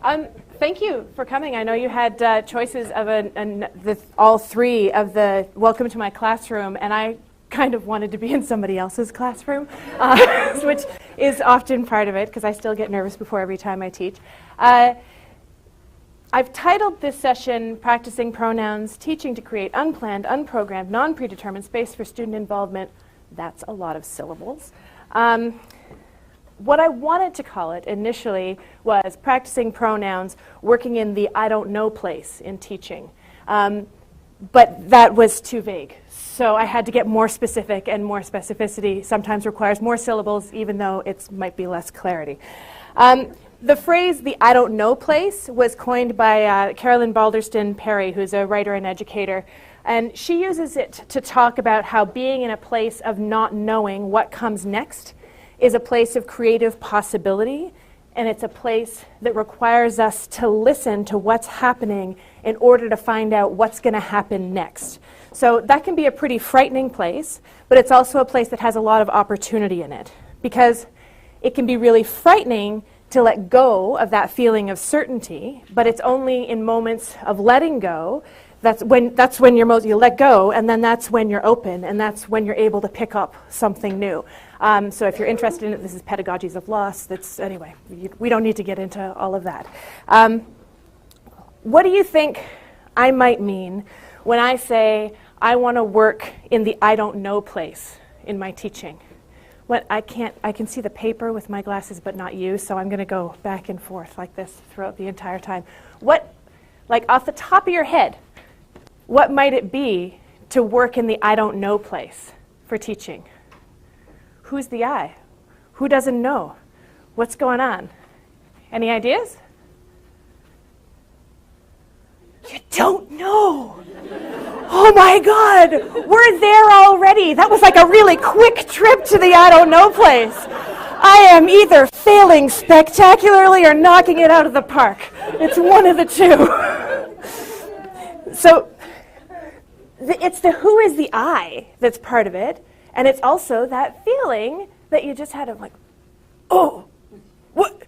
Thank you for coming. I know you had choices of all three of the welcome to my classroom, and I kind of wanted to be in somebody else's classroom, which is often part of it because I still get nervous before every time I teach. I've titled this session, Practicing Pronouns, Teaching to Create Unplanned, Unprogrammed, Non-Predetermined Space for Student Involvement. That's a lot of syllables. What I wanted to call it initially was Practicing Pronouns, Working in the I Don't Know place in teaching. But that was too vague. So I had to get more specific, and more specificity sometimes requires more syllables, even though it might be less clarity. The phrase, the I don't know place, was coined by Carolyn Balderston Perry, who's a writer and educator. And she uses it to talk about how being in a place of not knowing what comes next is a place of creative possibility, and it's a place that requires us to listen to what's happening in order to find out what's going to happen next. So that can be a pretty frightening place, but it's also a place that has a lot of opportunity in it, because it can be really frightening to let go of that feeling of certainty, but it's only in moments of letting go that's when you let go, and then that's when you're open, and that's when you're able to pick up something new. So if you're interested in it, this is Pedagogies of Loss. Anyway, we don't need to get into all of that. What do you think I might mean when I say I want to work in the I don't know place in my teaching? I can see the paper with my glasses, but not you, so I'm going to go back and forth like this throughout the entire time. Off the top of your head, what might it be to work in the I don't know place for teaching? Who's the I? Who doesn't know? What's going on? Any ideas? You don't know. Oh my God, we're there already. That was like a really quick trip to the I don't know place. I am either failing spectacularly or knocking it out of the park. It's one of the two. So it's the who is the I that's part of it, and it's also that feeling that you just had of like, oh, what?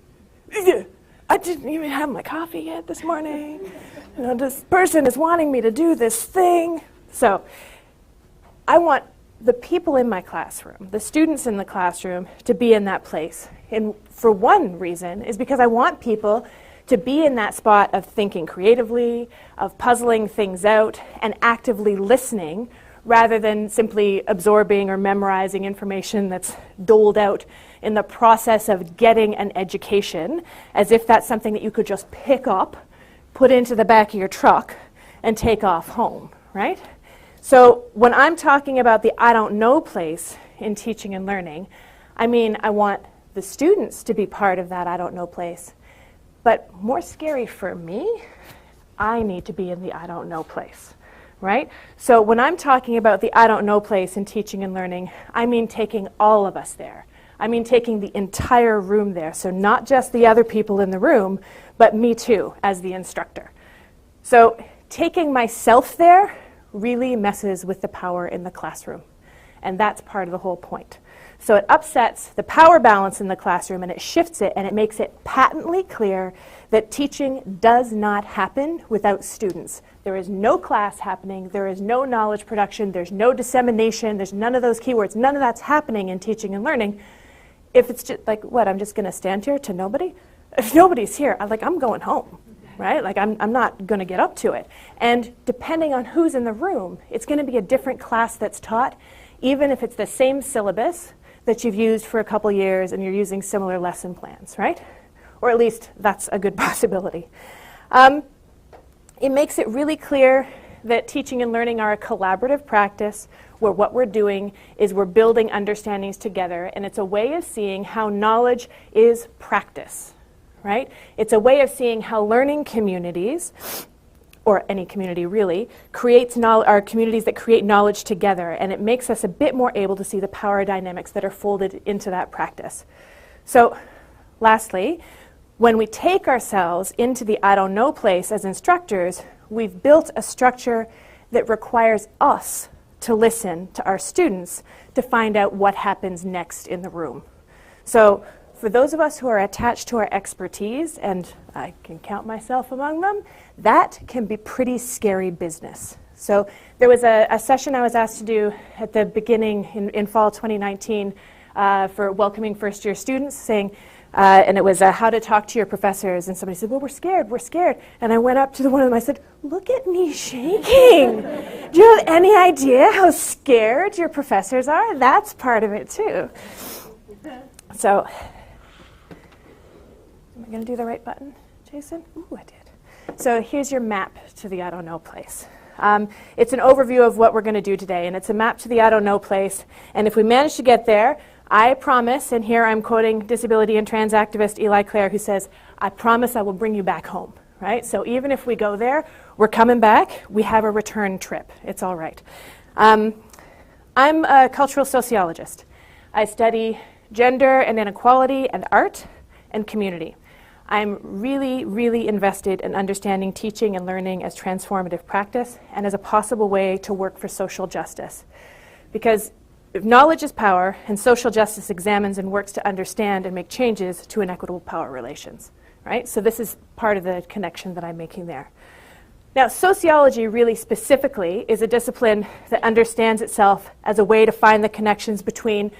I didn't even have my coffee yet this morning. This person is wanting me to do this thing. So I want the people in my classroom, the students in the classroom, to be in that place. And for one reason is because I want people to be in that spot of thinking creatively, of puzzling things out, and actively listening, rather than simply absorbing or memorizing information that's doled out in the process of getting an education, as if that's something that you could just pick up, put into the back of your truck, and take off home, right? So when I'm talking about the I don't know place in teaching and learning, I mean I want the students to be part of that I don't know place. But more scary for me, I need to be in the I don't know place, right? So when I'm talking about the I don't know place in teaching and learning, I mean taking all of us there. I mean taking the entire room there. So not just the other people in the room, but me too as the instructor. So taking myself there really messes with the power in the classroom. And that's part of the whole point. So it upsets the power balance in the classroom, and it shifts it, and it makes it patently clear that teaching does not happen without students. There is no class happening. There is no knowledge production. There's no dissemination. There's none of those keywords. None of that's happening in teaching and learning. If it's just like, what, I'm just going to stand here to nobody? If nobody's here, I'm going home, right? I'm not going to get up to it. And depending on who's in the room, it's going to be a different class that's taught, even if it's the same syllabus that you've used for a couple years and you're using similar lesson plans, right? Or at least that's a good possibility. It makes it really clear that teaching and learning are a collaborative practice where what we're doing is we're building understandings together, and it's a way of seeing how knowledge is practice, right? It's a way of seeing how learning communities, or any community really, are communities that create knowledge together, and it makes us a bit more able to see the power dynamics that are folded into that practice. So, lastly, when we take ourselves into the I don't know place as instructors, we've built a structure that requires us to listen to our students to find out what happens next in the room. So, for those of us who are attached to our expertise, and I can count myself among them, that can be pretty scary business. So there was a session I was asked to do at the beginning in fall 2019 for welcoming first-year students, saying, and it was how to talk to your professors. And somebody said, well, we're scared. And I went up to one of them, I said, look at me shaking. Do you have any idea how scared your professors are? That's part of it, too. So, am I going to do the right button, Jason? Ooh, I did. So here's your map to the I don't know place. It's an overview of what we're going to do today, and it's a map to the I don't know place. And if we manage to get there, I promise, and here I'm quoting disability and trans activist Eli Clare, who says, I promise I will bring you back home, right? So even if we go there, we're coming back. We have a return trip. It's all right. I'm a cultural sociologist. I study gender and inequality and art and community. I'm really, really invested in understanding teaching and learning as transformative practice and as a possible way to work for social justice. Because if knowledge is power, and social justice examines and works to understand and make changes to inequitable power relations, right? So this is part of the connection that I'm making there. Now, sociology really specifically is a discipline that understands itself as a way to find the connections between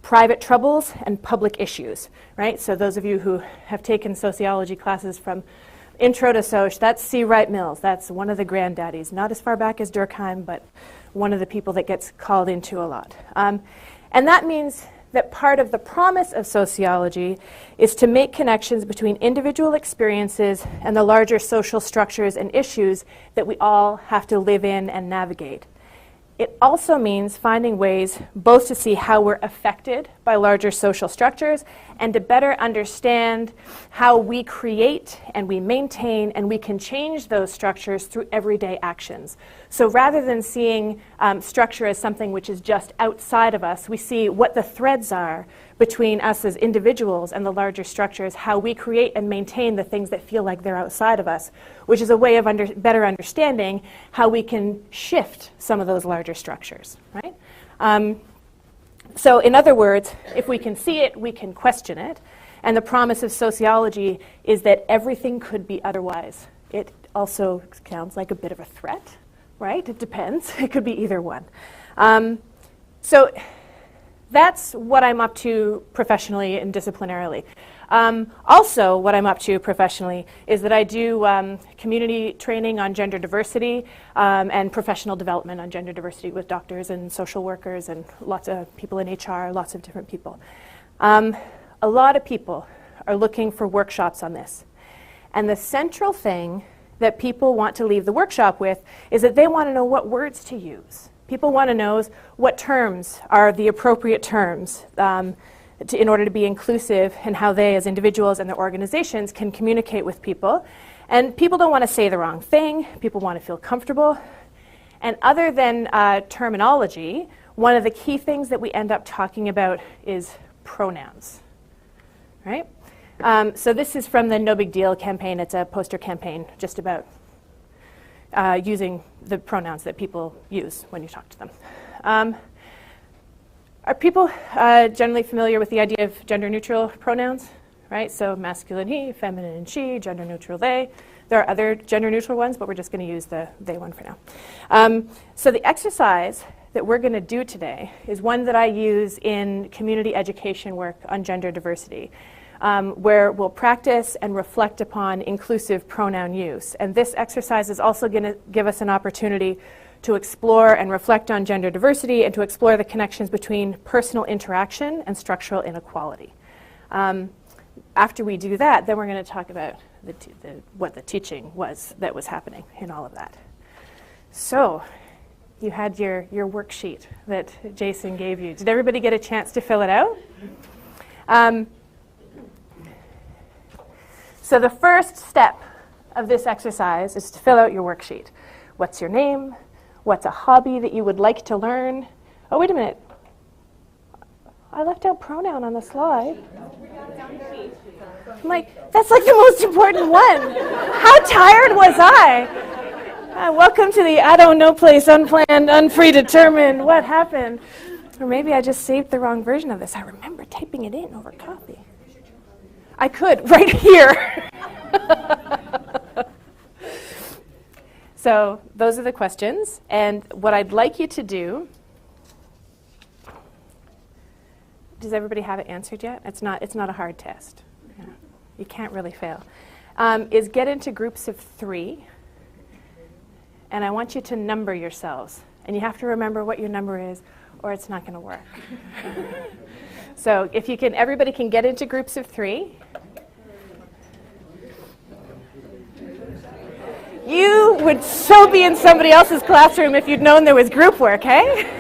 private troubles and public issues, right? So those of you who have taken sociology classes from intro to soc, that's C Wright Mills. That's one of the granddaddies, not as far back as Durkheim, but one of the people that gets called into a lot. And that means that part of the promise of sociology is to make connections between individual experiences and the larger social structures and issues that we all have to live in and navigate. It also means finding ways both to see how we're affected by larger social structures and to better understand how we create and we maintain and we can change those structures through everyday actions. So rather than seeing structure as something which is just outside of us, we see what the threads are between us as individuals and the larger structures, how we create and maintain the things that feel like they're outside of us, which is a way of better understanding how we can shift some of those larger structures, right? So in other words, if we can see it, we can question it. And the promise of sociology is that everything could be otherwise. It also sounds like a bit of a threat, right? It depends. It could be either one. So that's what I'm up to professionally and disciplinarily. Also, what I'm up to professionally is that I do community training on gender diversity and professional development on gender diversity with doctors and social workers and lots of people in HR, lots of different people. A lot of people are looking for workshops on this. And the central thing that people want to leave the workshop with is that they want to know what words to use. People want to know what terms are the appropriate terms in order to be inclusive and how they as individuals and their organizations can communicate with people. And people don't want to say the wrong thing. People want to feel comfortable. And other than terminology, one of the key things that we end up talking about is pronouns, right? So this is from the No Big Deal campaign. It's a poster campaign just about using the pronouns that people use when you talk to them. Are people generally familiar with the idea of gender-neutral pronouns? Right? So masculine he, feminine she, gender-neutral they. There are other gender-neutral ones, but we're just going to use the they one for now. So the exercise that we're going to do today is one that I use in community education work on gender diversity, where we'll practice and reflect upon inclusive pronoun use. And this exercise is also going to give us an opportunity to explore and reflect on gender diversity and to explore the connections between personal interaction and structural inequality. After we do that, then we're going to talk about what the teaching was that was happening in all of that. So you had your worksheet that Jason gave you. Did everybody get a chance to fill it out? So the first step of this exercise is to fill out your worksheet. What's your name? What's a hobby that you would like to learn? Oh, wait a minute. I left out pronoun on the slide. I'm like, that's like the most important one. How tired was I? Welcome to the I don't know place, unplanned, unpredetermined. What happened? Or maybe I just saved the wrong version of this. I remember typing it in over coffee. I could, right here. So those are the questions. And what I'd like you to do, does everybody have it answered yet? It's not a hard test. Yeah. You can't really fail. Is get into groups of 3. And I want you to number yourselves. And you have to remember what your number is, or it's not going to work. So if you can, everybody can get into groups of 3. You would so be in somebody else's classroom if you'd known there was group work, hey?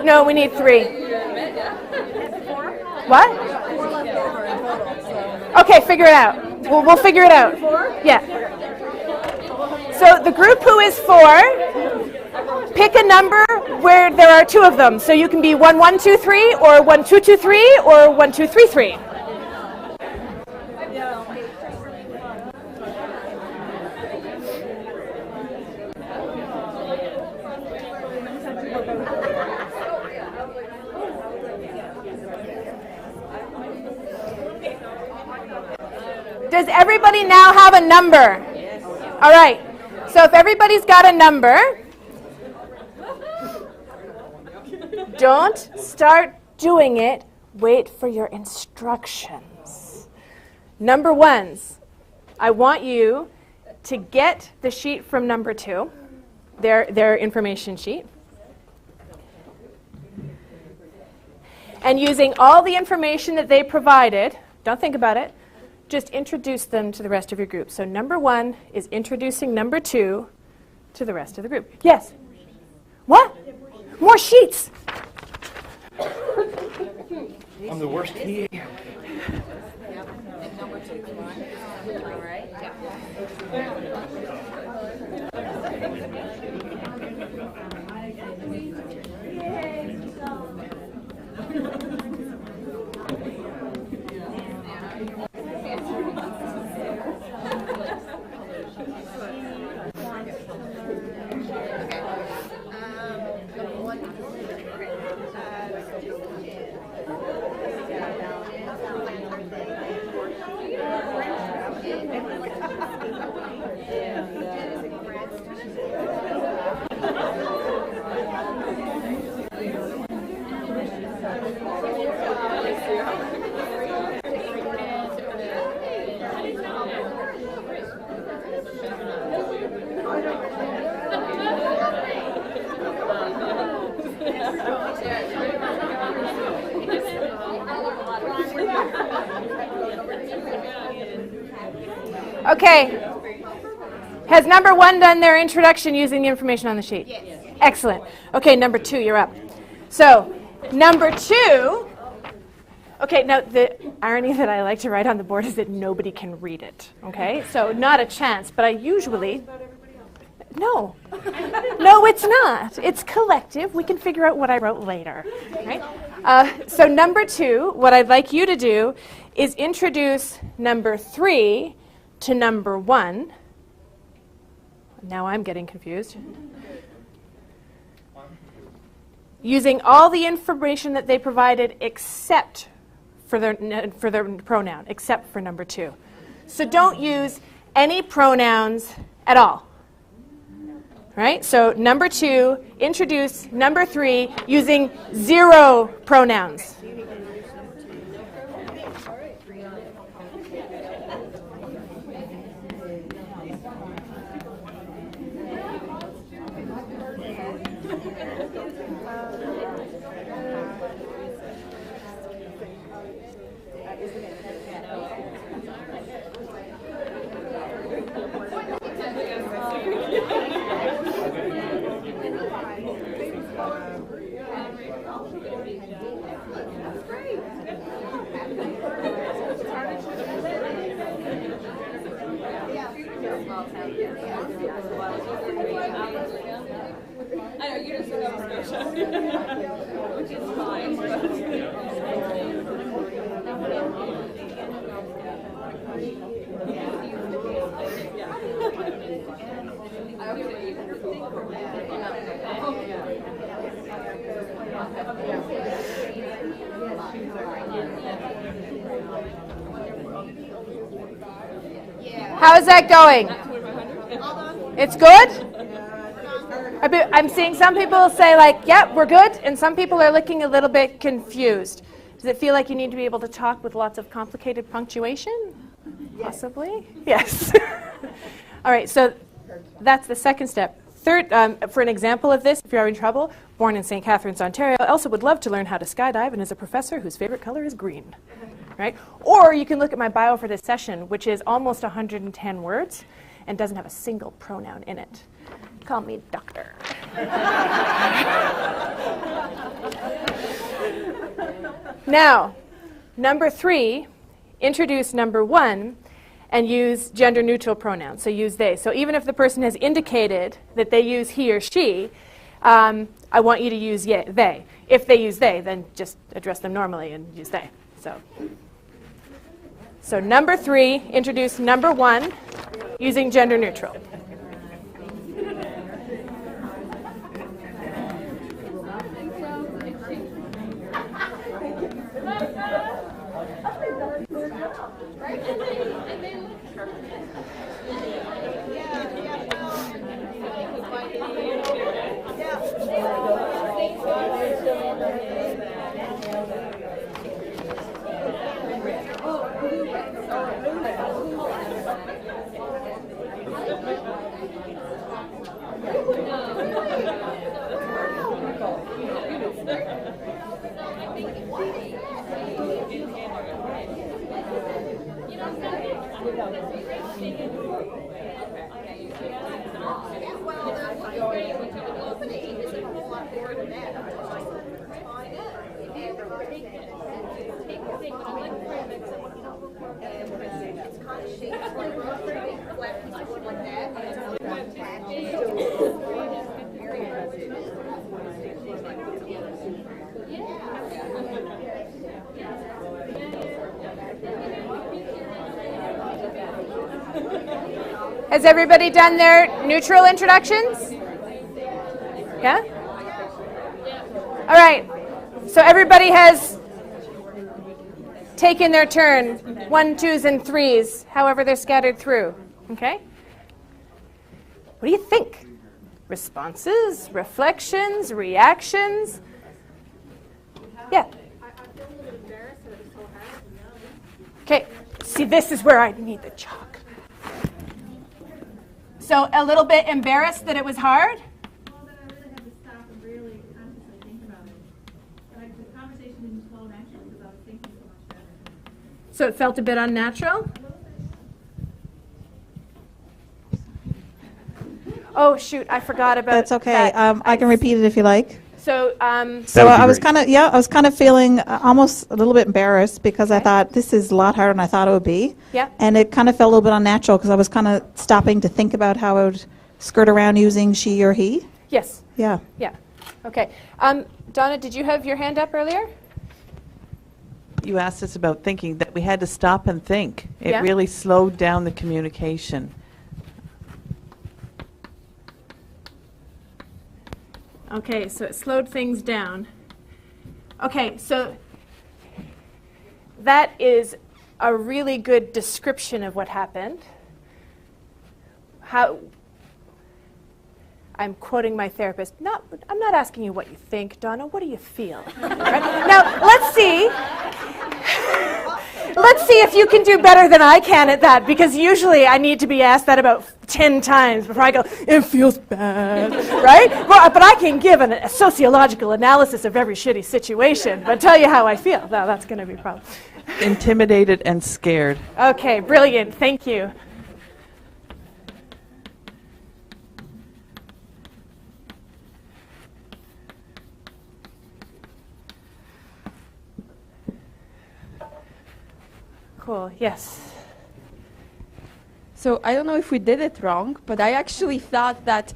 No, we need 3. What? Okay, figure it out. We'll figure it out. Yeah. So the group who is 4, pick a number where there are 2 of them. So you can be 1, 1, 2, 3, or 1, 2, 2, 3, or 1, 2, 3, 3. Does everybody now have a number? Yes. All right. So if everybody's got a number, don't start doing it. Wait for your instructions. Number 1s, I want you to get the sheet from number 2, their information sheet. And using all the information that they provided, don't think about it, just introduce them to the rest of your group. So number 1 is introducing number 2 to the rest of the group. Yes? What? More sheets. I'm the worst TA. All right. Okay. Has number 1 done their introduction using the information on the sheet? Yes. Excellent. Okay, number 2, you're up. So, number 2, okay, now the irony that I like to write on the board is that nobody can read it, okay? So, not a chance, but I usually... No. No, it's not. It's collective. We can figure out what I wrote later, right? So, number 2, what I'd like you to do is introduce number 3 to number 1. Now I'm getting confused. Using all the information that they provided except for their pronoun, except for number 2. So don't use any pronouns at all. Right? So number 2, introduce number 3 using 0 pronouns. I know, you just said Nova Scotia. Which is fine. How's that going? It's good? I'm seeing some people say like, yep, we're good, and some people are looking a little bit confused. Does it feel like you need to be able to talk with lots of complicated punctuation? Possibly? Yes. All right, so that's the second step. Third, for an example of this, if you're having trouble, born in St. Catharines, Ontario, Ailsa would love to learn how to skydive and is a professor whose favorite color is green. Right? Or you can look at my bio for this session, which is almost 110 words and doesn't have a single pronoun in it. Call me doctor. Now, number 3, introduce number 1 and use gender-neutral pronouns, so use they. So even if the person has indicated that they use he or she, I want you to use they. If they use they, then just address them normally and use they. So number 3, introduce number 1 using gender-neutral. Has everybody done their neutral introductions? Yeah? All right. So everybody has taken their turn, 1, 2s, and 3s, however they're scattered through. Okay? What do you think? Responses, reflections, reactions? Yeah. Okay. See, this is where I need the chalk. So a little bit embarrassed that it was hard? Well, that I really had to stop and really consciously think about it. Like the conversation didn't flow naturally because I was thinking so much better. So it felt a bit unnatural? Oh, shoot, I forgot about That's okay. that. I can repeat it if you like. So, So I was kind of feeling almost a little bit embarrassed because I thought this is a lot harder than I thought it would be. Yeah. And it kind of felt a little bit unnatural because I was kind of stopping to think about how I would skirt around using she or he. Yes. Yeah. Yeah. Okay. Donna, did you have your hand up earlier? You asked us about thinking, that we had to stop and think. It Yeah. really slowed down the communication. Okay, so it slowed things down. Okay, so that is a really good description of what happened. I'm quoting my therapist. I'm not asking you what you think, Donna. What do you feel? Right? Now, let's see. Let's see if you can do better than I can at that, because usually I need to be asked that about 10 times before I go, it feels bad, right? Well, but I can give a sociological analysis of every shitty situation, but tell you how I feel. No, that's going to be a problem. Intimidated and scared. Okay, brilliant. Thank you. Cool, yes. So I don't know if we did it wrong, but I actually thought that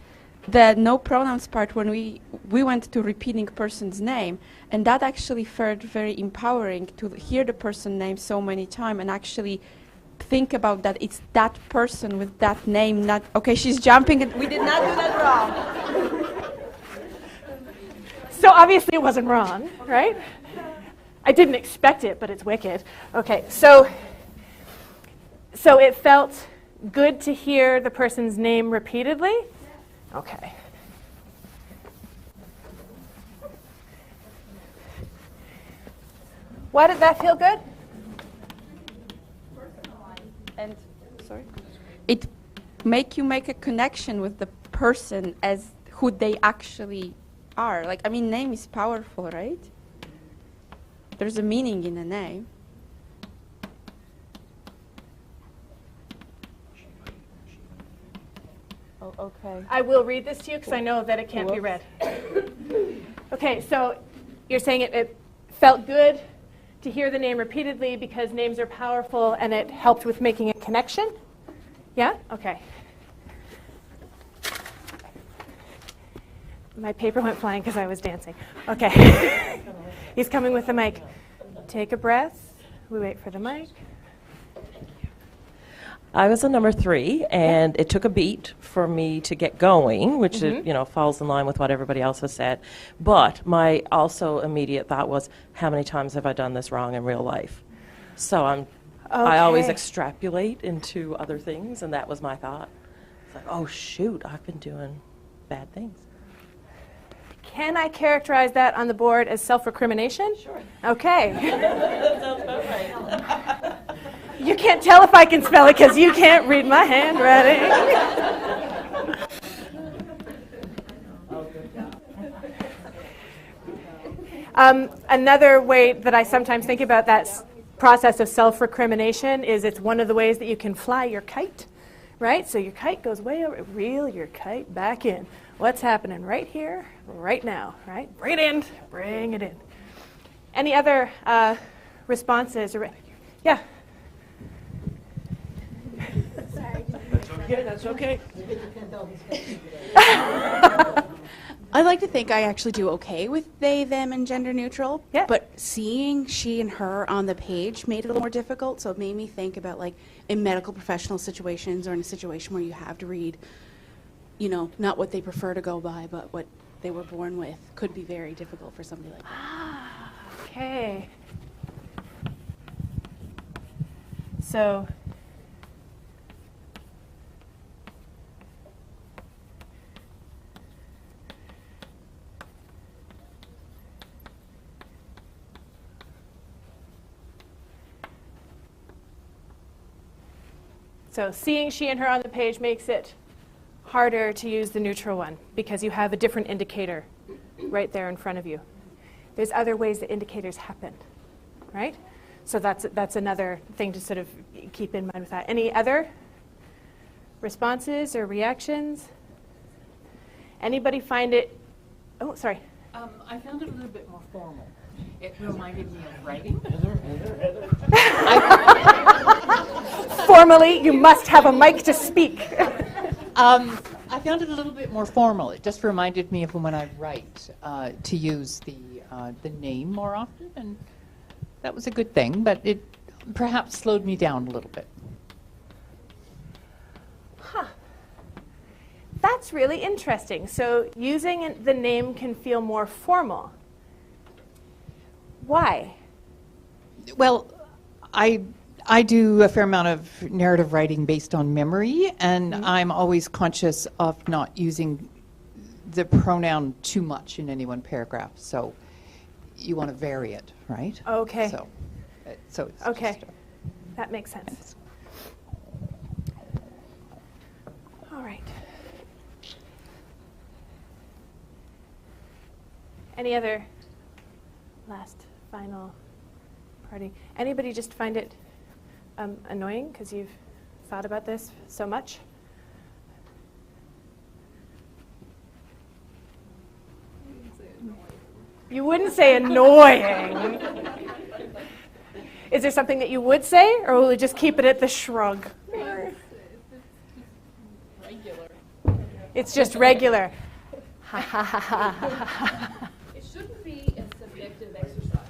the no pronouns part when we went to repeating person's name, and that actually felt very empowering to hear the person name so many times and actually think about that it's that person with that name, not, okay, she's jumping, and we did not do that wrong. So obviously it wasn't wrong, right? I didn't expect it, but it's wicked. Okay, so it felt good to hear the person's name repeatedly? Okay. Why did that feel good? And sorry, it make a connection with the person as who they actually are. Like, I mean, name is powerful, right? There's a meaning in a name. Oh, okay. I will read this to you because I know that it can't be read. Okay, so you're saying it felt good to hear the name repeatedly because names are powerful and it helped with making a connection? Yeah? Okay. My paper went flying because I was dancing. Okay. He's coming with the mic. Take a breath. We wait for the mic. I was a number 3, and it took a beat for me to get going, which falls in line with what everybody else has said. But my also immediate thought was, how many times have I done this wrong in real life? So I always extrapolate into other things, and that was my thought. It's like, oh shoot, I've been doing bad things. Can I characterize that on the board as self-recrimination? Sure. Okay. That sounds about right. You can't tell if I can spell it because you can't read my handwriting. Another way that I sometimes think about that process of self-recrimination is it's one of the ways that you can fly your kite, right? So your kite goes way over, reel your kite back in. What's happening right here, right now, right? Bring it in, bring it in. Any other responses? Yeah. That's okay. I like to think I actually do okay with they, them, and gender neutral. Yeah. But seeing she and her on the page made it a little more difficult. So it made me think about, like, in medical professional situations or in a situation where you have to read, not what they prefer to go by, but what they were born with, could be very difficult for somebody like that. Okay. So seeing she and her on the page makes it harder to use the neutral one because you have a different indicator right there in front of you. There's other ways that indicators happen, right? So that's another thing to sort of keep in mind with that. Any other responses or reactions? Anybody find it? Oh, sorry. I found it a little bit more formal. It reminded me of writing. Formally, you must have a mic to speak. I found it a little bit more formal. It just reminded me of when I write to use the name more often, and that was a good thing, but it perhaps slowed me down a little bit. Huh. That's really interesting. So using the name can feel more formal. Why? Well, I do a fair amount of narrative writing based on memory, and I'm always conscious of not using the pronoun too much in any one paragraph. So you want to vary it, right? Okay. So it's okay. just That makes sense. All right. Any other last final party? Anybody just find it annoying because you've thought about this so much? You wouldn't say annoying. Is there something that you would say, or will we just keep it at the shrug? Regular. It's just regular. It shouldn't be a subjective exercise.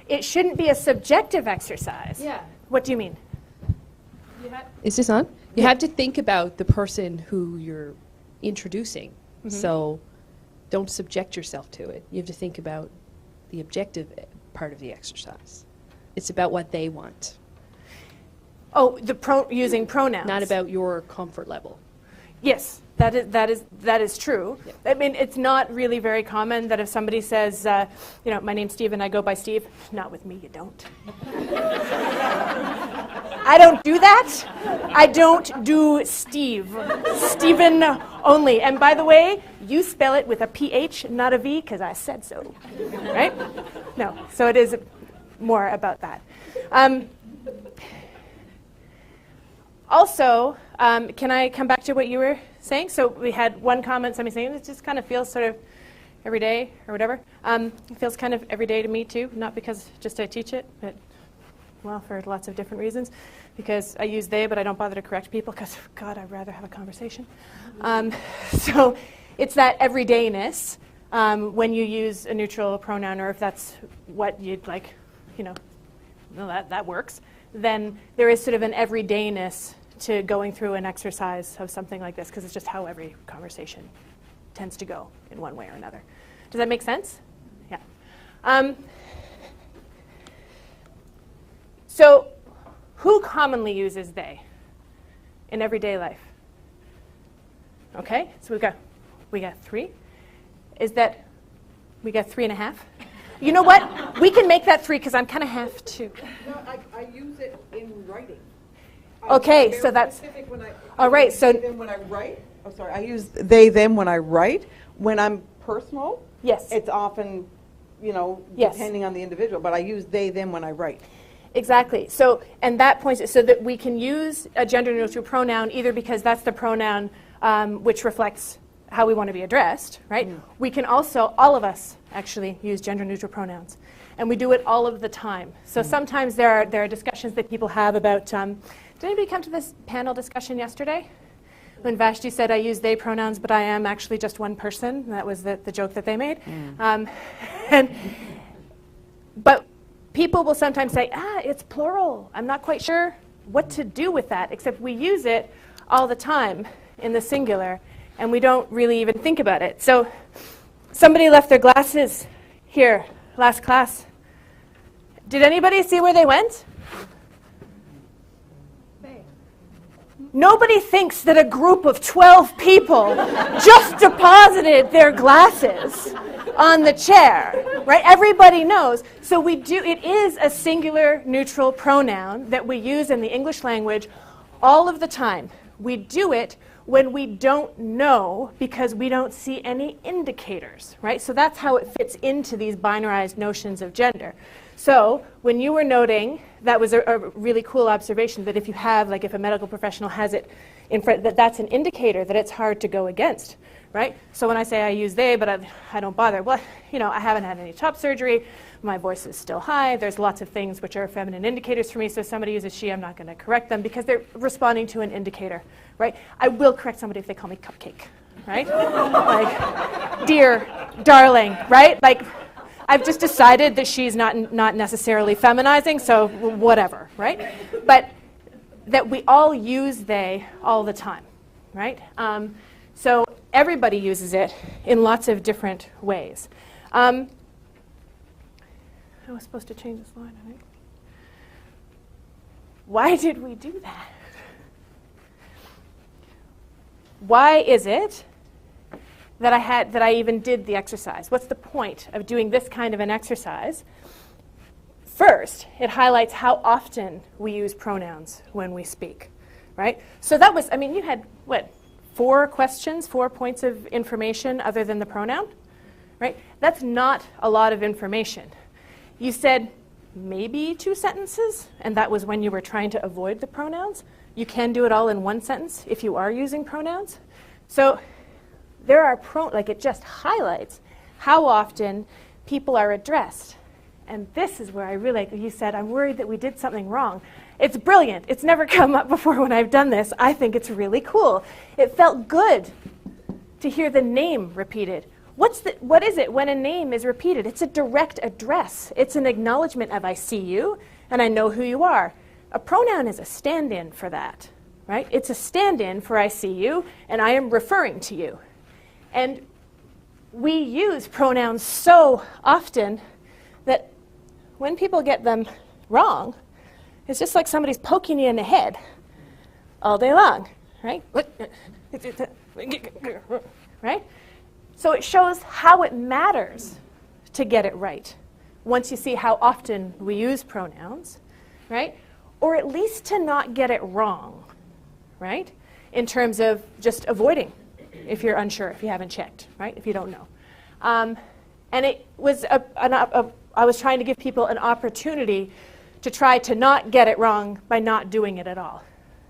It shouldn't be a subjective exercise. Yeah. What do you mean? Is this on? You have to think about the person who you're introducing. So don't subject yourself to it. You have to think about the objective part of the exercise. It's about what they want, Oh, using pronouns. not about your comfort level. Yes, that is true. Yeah. I mean, it's not really very common that if somebody says, my name's Steve and I go by Steve. Not with me, you don't. I don't do that. I don't do Steve. Stephen only. And by the way, you spell it with a PH, not a V, because I said so. Right? No. So it is more about that. Also, can I come back to what you were saying? So we had one comment, somebody saying, it just kind of feels sort of every day or whatever. It feels kind of every day to me too, not because just I teach it, but well, for lots of different reasons. Because I use they, but I don't bother to correct people because, God, I'd rather have a conversation. So it's that everydayness when you use a neutral pronoun, or if that's what you'd like, that works, then there is sort of an everydayness to going through an exercise of something like this, because it's just how every conversation tends to go in one way or another. Does that make sense? Yeah. So who commonly uses they in everyday life? Okay, so we got 3. Is that, we got 3.5? You know what? We can make that 3 because I'm kind of half too. No, I use it in writing. Okay, so that's all right. So then when I write, I use they them when I write. When I'm personal, yes, it's often, yes, depending on the individual. But I use they them when I write. Exactly. So, and that points so that we can use a gender neutral pronoun either because that's the pronoun which reflects how we want to be addressed, right? We can also, all of us actually use gender neutral pronouns, and we do it all of the time. So sometimes there are discussions that people have about. Did anybody come to this panel discussion yesterday? When Vashti said, I use they pronouns, but I am actually just one person. That was the joke that they made. But people will sometimes say, it's plural. I'm not quite sure what to do with that, except we use it all the time in the singular, and we don't really even think about it. So somebody left their glasses here last class. Did anybody see where they went? Nobody thinks that a group of 12 people just deposited their glasses on the chair, right? Everybody knows. So it is a singular neutral pronoun that we use in the English language all of the time. We do it when we don't know because we don't see any indicators, right? So that's how it fits into these binarized notions of gender. So when you were noting, that was a really cool observation that if you have, if a medical professional has it in front, that's an indicator that it's hard to go against, right? So when I say I use they, but I don't bother, well, I haven't had any top surgery, my voice is still high, there's lots of things which are feminine indicators for me, so if somebody uses she, I'm not going to correct them because they're responding to an indicator, right? I will correct somebody if they call me cupcake, right? Dear, darling, right? I've just decided that she's not necessarily feminizing, so whatever, right? But that we all use they all the time, right? So everybody uses it in lots of different ways. I was supposed to change the slide, I think. Why did we do that? Why is it that I even did the exercise? What's the point of doing this kind of an exercise? First, it highlights how often we use pronouns when we speak, right? So that was, you had, 4 questions, 4 points of information other than the pronoun, right? That's not a lot of information. You said maybe 2 sentences, and that was when you were trying to avoid the pronouns. You can do it all in 1 sentence if you are using pronouns. So there are it just highlights how often people are addressed And this is where I really, you said, I'm worried that we did something wrong. It's brilliant. It's never come up before when I've done this. I think it's really cool. It felt good to hear the name repeated. What is it when a name is repeated? It's a direct address. It's an acknowledgement of I see you and I know who you are. A pronoun is a stand-in for that, right? It's a stand-in for I see you and I am referring to you. And we use pronouns so often that when people get them wrong, it's just like somebody's poking you in the head all day long, right? Right? So it shows how it matters to get it right once you see how often we use pronouns, right? Or at least to not get it wrong, right? In terms of just avoiding if you're unsure, if you haven't checked, right? If you don't know. And it was I was trying to give people an opportunity to try to not get it wrong by not doing it at all,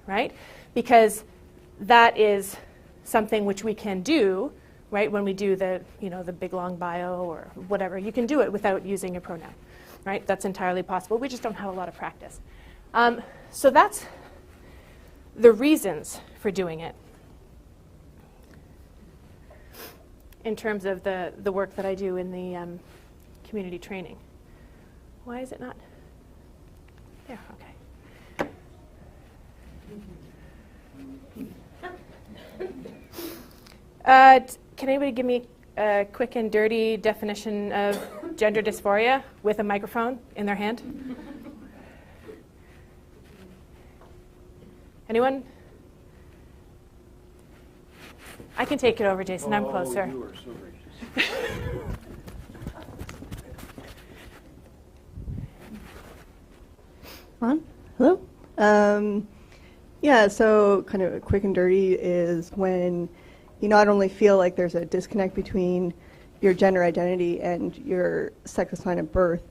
right? Because that is something which we can do, right? When we do the big long bio or whatever, you can do it without using a pronoun, right? That's entirely possible. We just don't have a lot of practice. So that's the reasons for doing it in terms of the work that I do in the community training. Why is it not? There, okay. Can anybody give me a quick and dirty definition of gender dysphoria with a microphone in their hand? Anyone? I can take it over, Jason. I'm closer. You are so gracious. On? Hello? Yeah, so kind of quick and dirty is when you not only feel like there's a disconnect between your gender identity and your sex assigned at birth,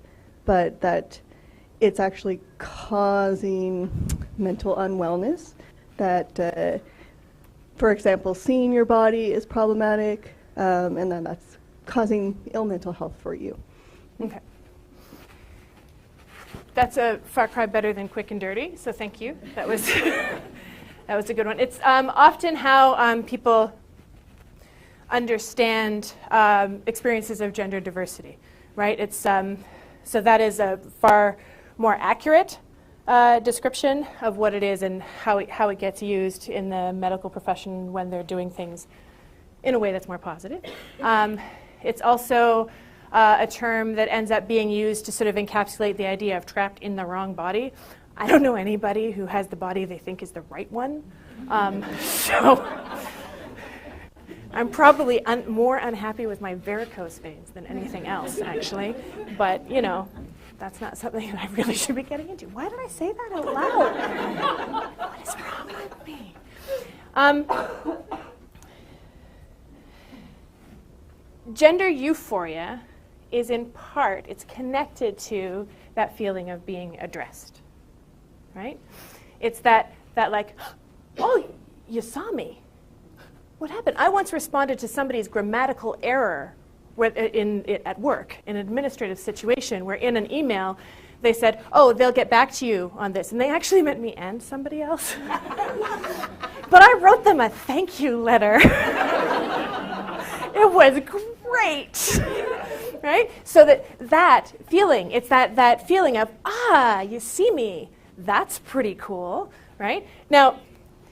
but that it's actually causing mental unwellness, that, for example, seeing your body is problematic, and then that's causing ill mental health for you. Okay. That's a far cry better than quick and dirty, so thank you. That was that was a good one. It's often how people understand experiences of gender diversity, right? It's so that is a far more accurate description of what it is and how it gets used in the medical profession when they're doing things in a way that's more positive. It's also a term that ends up being used to sort of encapsulate the idea of trapped in the wrong body. I don't know anybody who has the body they think is the right one. So I'm probably more unhappy with my varicose veins than anything else, actually. But, that's not something that I really should be getting into. Why did I say that out loud? What is wrong with me? Gender euphoria is in part, it's connected to that feeling of being addressed, right? It's that like, oh, you saw me. What happened? I once responded to somebody's grammatical error at work, in an administrative situation, where in an email they said, oh, they'll get back to you on this. And they actually meant me and somebody else. But I wrote them a thank you letter. It was great. Right? So that feeling, it's that feeling of, you see me. That's pretty cool. Right? Now,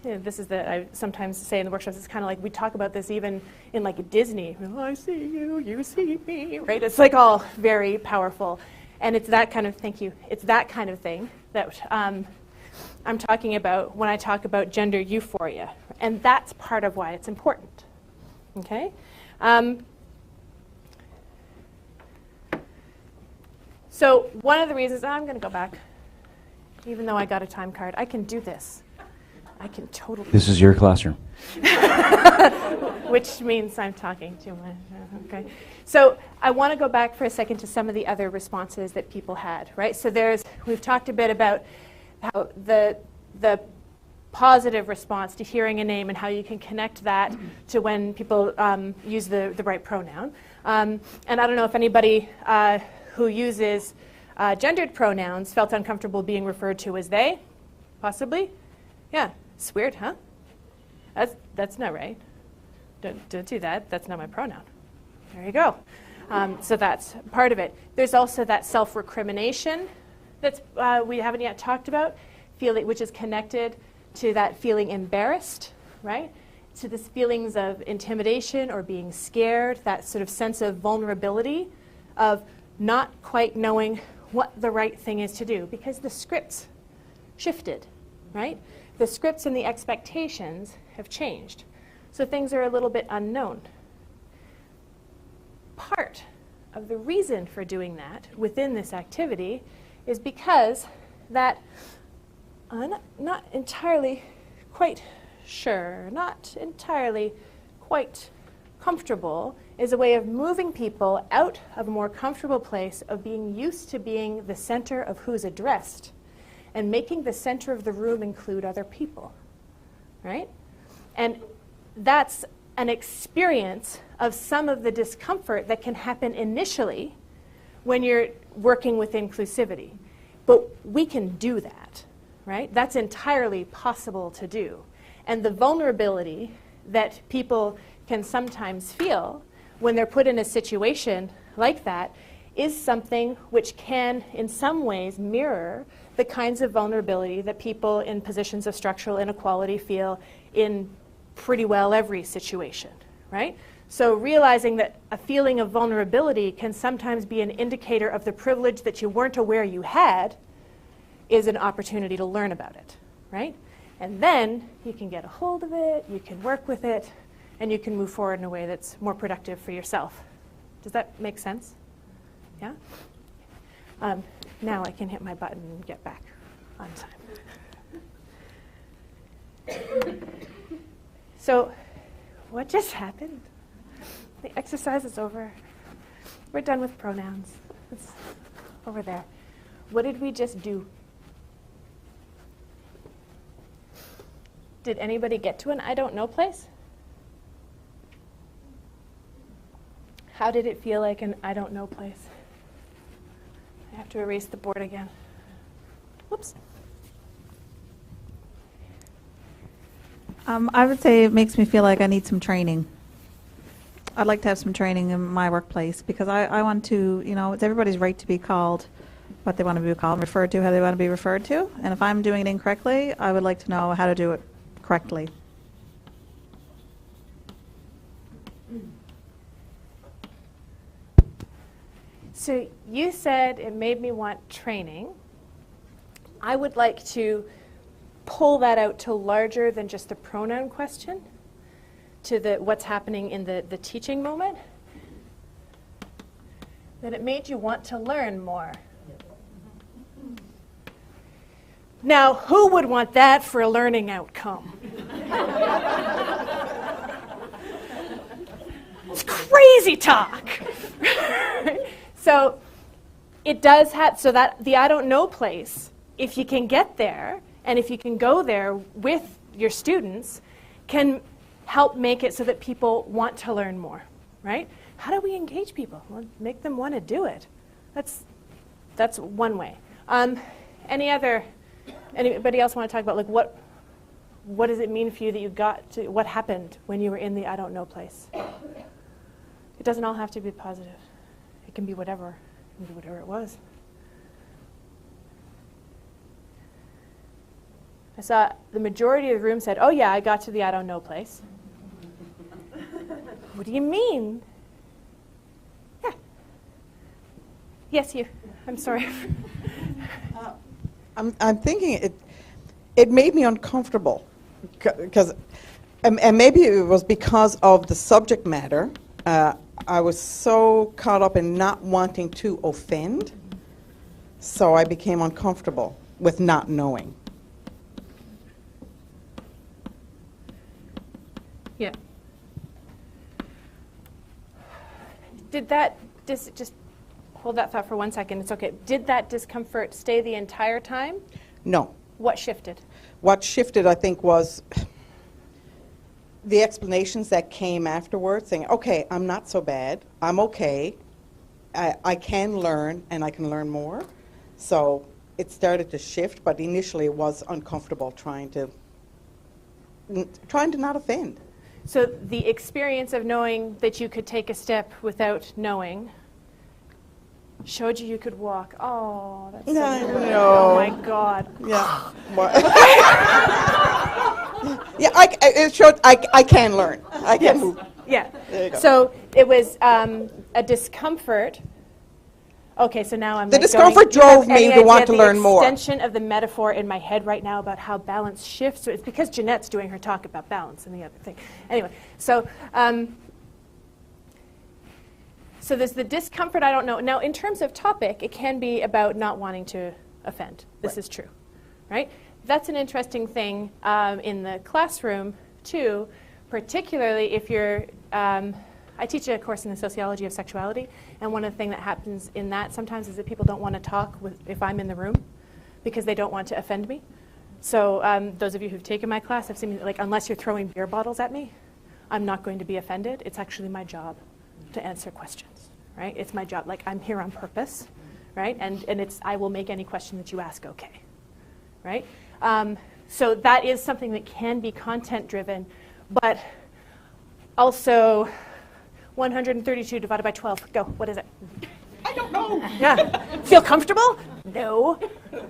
this is I sometimes say in the workshops, it's kind of like we talk about this even in like Disney. Oh, I see you, you see me, right? It's like all very powerful. And it's that kind of, thank you, it's that kind of thing that I'm talking about when I talk about gender euphoria. And that's part of why it's important, okay? So one of the reasons, I'm going to go back, even though I got a time card, I can do this. I can totally. This is your classroom. Which means I'm talking too much. Okay. So I want to go back for a second to some of the other responses that people had, right? So we've talked a bit about how the positive response to hearing a name and how you can connect that to when people use the right pronoun. And I don't know if anybody who uses gendered pronouns felt uncomfortable being referred to as they? Possibly? Yeah. It's weird, huh? That's not right. Don't do that. That's not my pronoun. There you go. So that's part of it. There's also that self-recrimination that's we haven't yet talked about, which is connected to that feeling embarrassed, right? To this feelings of intimidation or being scared, that sort of sense of vulnerability, of not quite knowing what the right thing is to do, because the scripts shifted, right? The scripts and the expectations have changed. So things are a little bit unknown. Part of the reason for doing that within this activity is because that I'm not entirely quite sure, not entirely quite comfortable, is a way of moving people out of a more comfortable place of being used to being the center of who's addressed and making the center of the room include other people, right? And that's an experience of some of the discomfort that can happen initially when you're working with inclusivity. But we can do that, right? That's entirely possible to do. And the vulnerability that people can sometimes feel when they're put in a situation like that is something which can, in some ways, mirror the kinds of vulnerability that people in positions of structural inequality feel in pretty well every situation, right? So realizing that a feeling of vulnerability can sometimes be an indicator of the privilege that you weren't aware you had is an opportunity to learn about it, right? And then you can get a hold of it, you can work with it, and you can move forward in a way that's more productive for yourself. Does that make sense? Yeah? Now I can hit my button and get back on time. So what just happened? The exercise is over. We're done with pronouns. It's over there. What did we just do? Did anybody get to an I don't know place? How did it feel like an I don't know place? I have to erase the board again. Whoops. I would say it makes me feel like I need some training. I'd like to have some training in my workplace because I want to, it's everybody's right to be called what they want to be called, referred to how they want to be referred to. And if I'm doing it incorrectly, I would like to know how to do it correctly. So you said it made me want training. I would like to pull that out to larger than just the pronoun question, to the what's happening in the teaching moment. That it made you want to learn more. Now, who would want that for a learning outcome? It's crazy talk. So it does have, so that the I don't know place, if you can get there, and if you can go there with your students, can help make it so that people want to learn more, right? How do we engage people? Well, make them want to do it. That's one way. Anybody else want to talk about like what does it mean for you that you got to, what happened when you were in the I don't know place? It doesn't all have to be positive. It can be whatever. It can be whatever it was. I saw the majority of the room said, oh yeah, I got to the I don't know place. What do you mean? Yeah. Yes, you. I'm sorry. I'm thinking it made me uncomfortable because, and maybe it was because of the subject matter. I was so caught up in not wanting to offend, so I became uncomfortable with not knowing. Yeah. Did that, just hold that thought for 1 second, it's okay. Did that discomfort stay the entire time? No. What shifted? What shifted, I think, was the explanations that came afterwards, saying, okay, I'm not so bad, I'm okay, I can learn, and I can learn more. So it started to shift, but initially it was uncomfortable trying to not offend. So the experience of knowing that you could take a step without knowing showed you could walk. Oh, that's so cool. No. Oh my God. Yeah. Yeah, it showed I can learn. I can move. Yeah. There you go. So it was a discomfort. Okay, so now I'm The like discomfort going, drove me to want to learn more. The extension of the metaphor in my head right now about how balance shifts. So it's because Jeanette's doing her talk about balance and the other thing. Anyway, so so there's the discomfort, I don't know. Now, in terms of topic, it can be about not wanting to offend. This is true, right? That's an interesting thing in the classroom, too, particularly if you're I teach a course in the sociology of sexuality, and one of the things that happens in that sometimes is that people don't want to talk if I'm in the room because they don't want to offend me. So those of you who've taken my class have seen me, like, unless you're throwing beer bottles at me, I'm not going to be offended. It's actually my job to answer questions, right? It's my job. Like, I'm here on purpose, right? And it's I will make any question that you ask okay, right? So that is something that can be content-driven, but also 132 divided by 12. Go. What is it? I don't know. Yeah. Feel comfortable? No.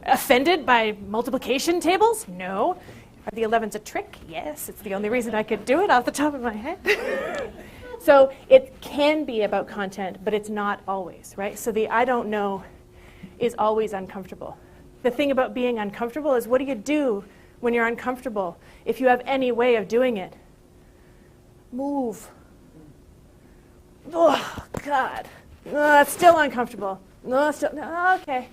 Offended by multiplication tables? No. Are the 11s a trick? Yes. It's the only reason I could do it off the top of my head. So it can be about content, but it's not always, right? So the I don't know is always uncomfortable. The thing about being uncomfortable is, what do you do when you're uncomfortable? If you have any way of doing it, move. Oh, God. No, it's still uncomfortable. No, it's still, no, okay.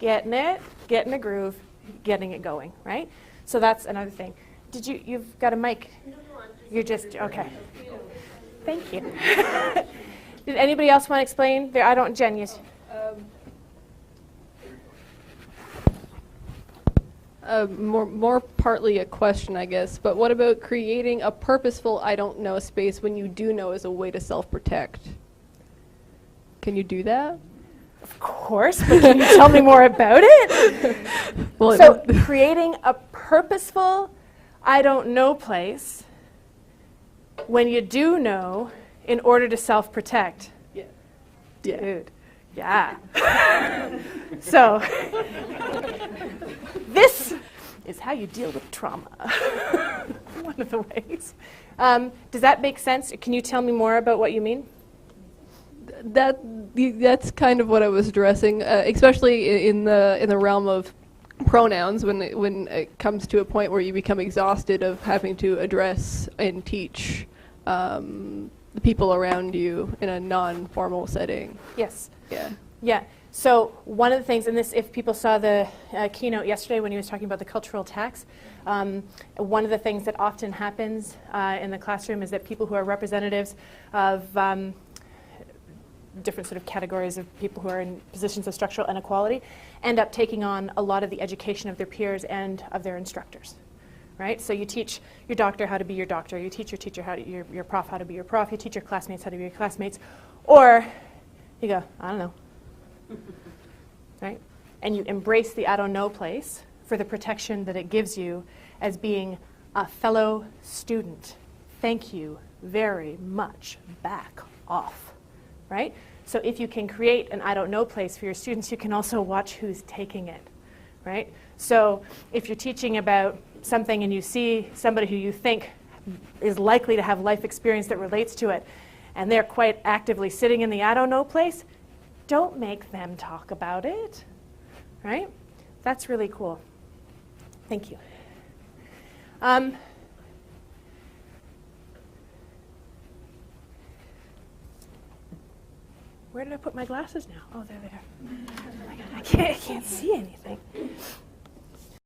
Getting it, getting a groove, getting it going, right? So that's another thing. You've got a mic? You're just, okay. Thank you. Did anybody else want to explain? Jen, yes. More partly a question, I guess, but what about creating a purposeful I don't know space when you do know as a way to self-protect? Can you do that? Of course, but can you tell me more about it? Well, so creating a purposeful I don't know place when you do know in order to self-protect. Yeah. Dude, yeah. So this is how you deal with trauma. One of the ways. Does that make sense? Can you tell me more about what you mean? That's kind of what I was addressing, especially in the realm of pronouns, when it comes to a point where you become exhausted of having to address and teach the people around you in a non-formal setting. Yes. Yeah. Yeah. So one of the things, and this, if people saw the keynote yesterday when he was talking about the cultural tax, one of the things that often happens in the classroom is that people who are representatives of different sort of categories of people who are in positions of structural inequality end up taking on a lot of the education of their peers and of their instructors, right? So you teach your doctor how to be your doctor, you teach your teacher how to, your prof how to be your prof, you teach your classmates how to be your classmates, or you go, I don't know, right? And you embrace the I don't know place for the protection that it gives you as being a fellow student. Thank you very much. Back off, right? So if you can create an I don't know place for your students, you can also watch who's taking it, right? So if you're teaching about something and you see somebody who you think is likely to have life experience that relates to it, and they're quite actively sitting in the I don't know place, don't make them talk about it, right? That's really cool. Thank you. Where did I put my glasses now? Oh, there they are. Oh my God, I can't see anything.